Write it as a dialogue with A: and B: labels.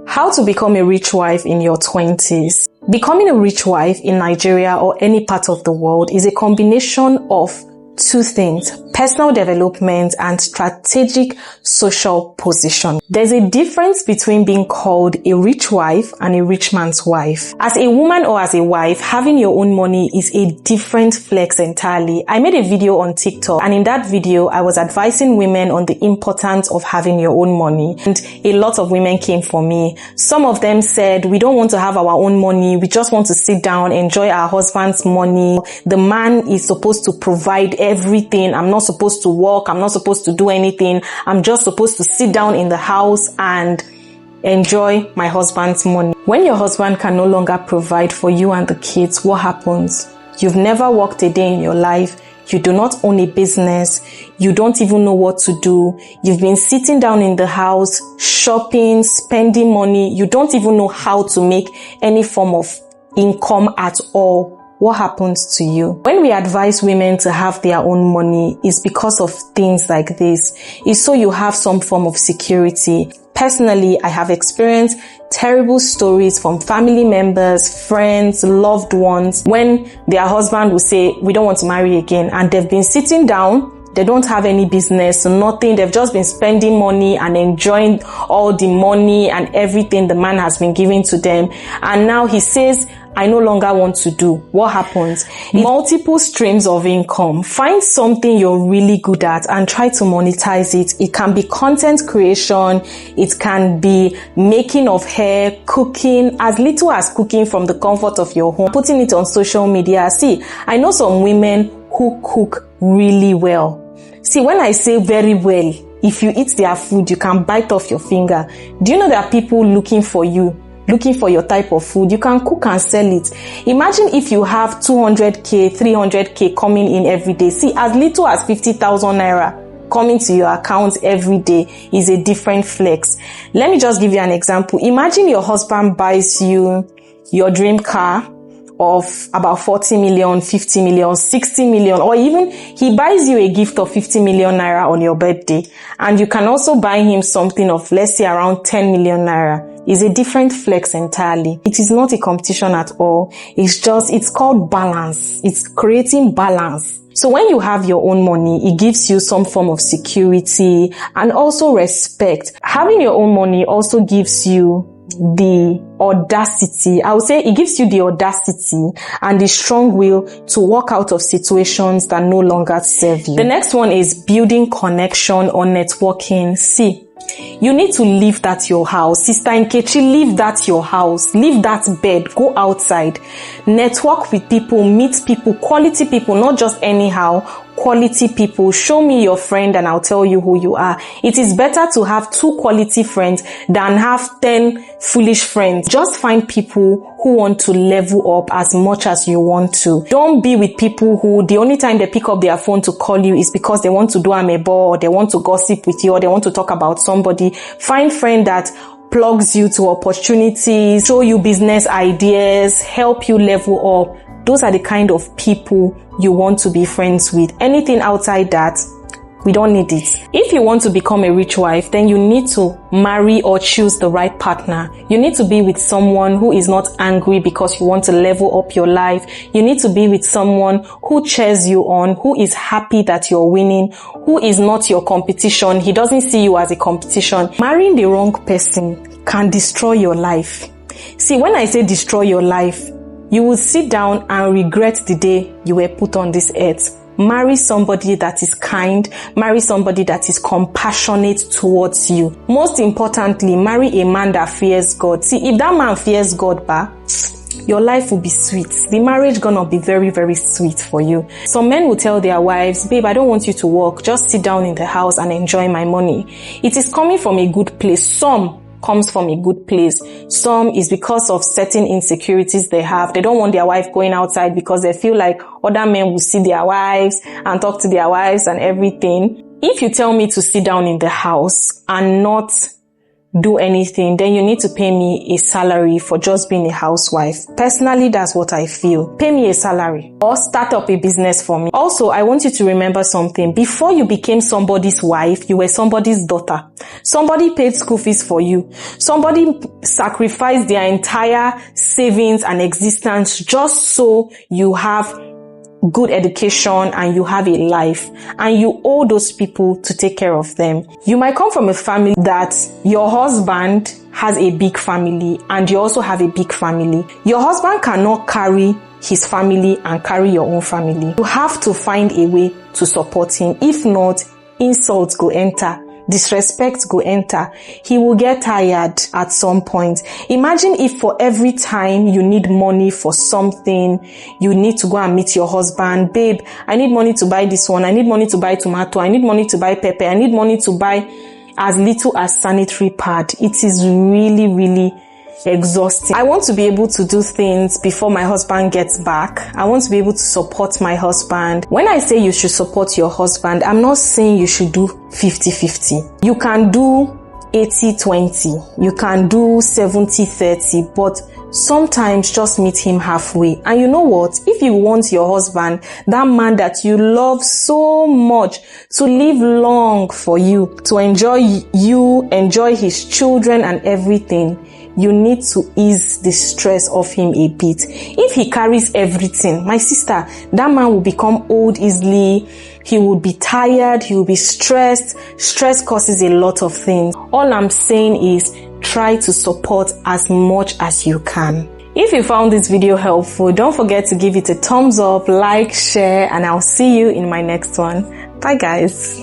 A: How to become a rich wife in your 20s. Becoming a rich wife in Nigeria or any part of the world is a combination of two things: personal development and strategic social position. There's a difference between being called a rich wife and a rich man's wife. As a woman or as a wife, having your own money is a different flex entirely. I made a video on TikTok, and in that video, I was advising women on the importance of having your own money. And a lot of women came for me. Some of them said, we don't want to have our own money. We just want to sit down, enjoy our husband's money. The man is supposed to provide everything. I'm not supposed to work. I'm not supposed to do anything. I'm just supposed to sit down in the house and enjoy my husband's money. When your husband can no longer provide for you and the kids, what happens? You've never worked a day in your life. You do not own a business. You don't even know what to do. You've been sitting down in the house, shopping, spending money. You don't even know how to make any form of income at all. What happens to you? When we advise women to have their own money, it's because of things like this. It's so you have some form of security. Personally, I have experienced terrible stories from family members, friends, loved ones, when their husband will say, we don't want to marry again, and they've been sitting down. They don't have any business, nothing. They've just been spending money and enjoying all the money and everything the man has been giving to them. And now he says, I no longer want to do. What happens? Multiple streams of income. Find something you're really good at and try to monetize it. It can be content creation. It can be making of hair, cooking, as little as cooking from the comfort of your home, putting it on social media. See, I know some women who cook really well. See, when I say very well, if you eat their food, you can bite off your finger. Do you know there are people looking for you? Looking for your type of food? You can cook and sell it. Imagine if you have 200k, 300k coming in every day. See, as little as 50,000 naira coming to your account every day is a different flex. Let me just give you an example. Imagine your husband buys you your dream car of about 40 million, 50 million, 60 million, or even he buys you a gift of 50 million naira on your birthday, and you can also buy him something of, let's say, around 10 million naira. Is a different flex entirely. It is not a competition at all. It's called balance. It's creating balance. So when you have your own money, it gives you some form of security and also respect. Having your own money also gives you the audacity. I would say it gives you the audacity and the strong will to walk out of situations that no longer serve you. The next one is building connection or networking. See, you need to leave that your house. Sister Nkechi, leave that your house. Leave that bed. Go outside. Network with people. Meet people. Quality people. Not just anyhow. Quality people. Show me your friend and I'll tell you who you are. It is better to have 2 quality friends than have 10 foolish friends. Just find people who want to level up as much as you want to. Don't be with people who the only time they pick up their phone to call you is because they want to do amebo, or they want to gossip with you, or they want to talk about somebody. Find friend that plugs you to opportunities, show you business ideas, help you level up. Those are the kind of people you want to be friends with. Anything outside that, we don't need it. If you want to become a rich wife, then you need to marry or choose the right partner. You need to be with someone who is not angry because you want to level up your life. You need to be with someone who cheers you on, who is happy that you're winning, who is not your competition. He doesn't see you as a competition. Marrying the wrong person can destroy your life. See, when I say destroy your life, you will sit down and regret the day you were put on this earth. Marry somebody that is kind. Marry somebody that is compassionate towards you. Most importantly, marry a man that fears God. See, if that man fears God, your life will be sweet. The marriage gonna be very, very sweet for you. Some men will tell their wives, babe, I don't want you to work. Just sit down in the house and enjoy my money. It is coming from a good place. Some comes from a good place. Some is because of certain insecurities they have. They don't want their wife going outside because they feel like other men will see their wives and talk to their wives and everything. If you tell me to sit down in the house and not do anything, then you need to pay me a salary for just being a housewife. Personally, that's what I feel. Pay me a salary or start up a business for me. Also, I want you to remember something. Before you became somebody's wife, you were somebody's daughter. Somebody paid school fees for you. Somebody sacrificed their entire savings and existence just so you have good education and you have a life, and you owe those people to take care of them. You might come from a family that your husband has a big family and you also have a big family. Your husband cannot carry his family and carry your own family. You have to find a way to support him. If not, insults go enter. Disrespect go enter. He will get tired at some point. Imagine if for every time you need money for something, you need to go and meet your husband. Babe, I need money to buy this one. I need money to buy tomato. I need money to buy pepper. I need money to buy as little as sanitary pad. It is really, really exhausting. I want to be able to do things before my husband gets back. I want to be able to support my husband. When I say you should support your husband, I'm not saying you should do 50-50. You can do 80-20. You can do 70-30, but sometimes just meet him halfway. And you know what? If you want your husband, that man that you love so much, to live long for you, to enjoy you, enjoy his children and everything, you need to ease the stress of him a bit. If he carries everything, my sister, that man will become old easily. He will be tired. He will be stressed. Stress causes a lot of things. All I'm saying is try to support as much as you can. If you found this video helpful, don't forget to give it a thumbs up, like, share, and I'll see you in my next one. Bye guys.